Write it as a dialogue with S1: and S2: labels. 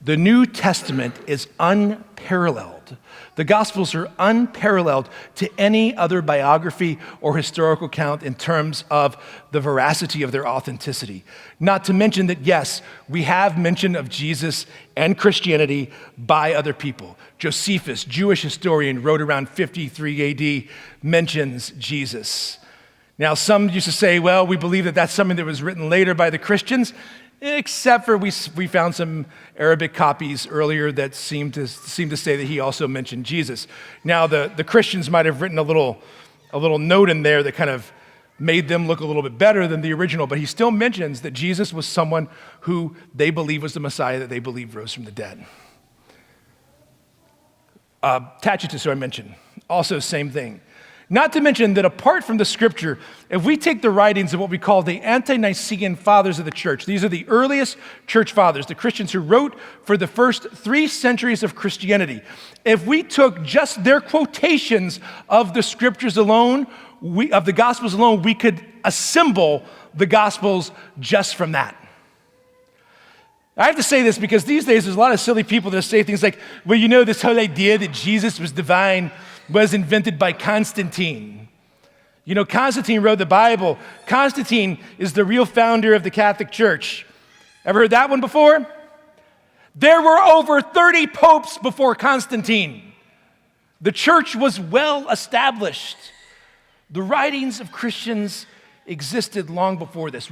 S1: The New Testament is unparalleled. The Gospels are unparalleled to any other biography or historical account in terms of the veracity of their authenticity. Not to mention that, yes, we have mention of Jesus and Christianity by other people. Josephus, Jewish historian, wrote around 53 AD, mentions Jesus. Now, some used to say, well, we believe that that's something that was written later by the Christians, except for we found some Arabic copies earlier that seem to say that he also mentioned Jesus. Now, the Christians might have written a little note in there that kind of made them look a little bit better than the original, but he still mentions that Jesus was someone who they believe was the Messiah that they believe rose from the dead. Tacitus, who I mentioned, also same thing. Not to mention that apart from the scripture, if we take the writings of what we call the ante-Nicene fathers of the church, these are the earliest church fathers, the Christians who wrote for the first 3 centuries of Christianity. If we took just their quotations of the scriptures alone, of the Gospels alone, we could assemble the Gospels just from that. I have to say this because these days there's a lot of silly people that say things like, well, you know, this whole idea that Jesus was divine was invented by Constantine. You know, Constantine wrote the Bible. Constantine is the real founder of the Catholic Church. Ever heard that one before? There were over 30 popes before Constantine. The church was well established. The writings of Christians existed long before this.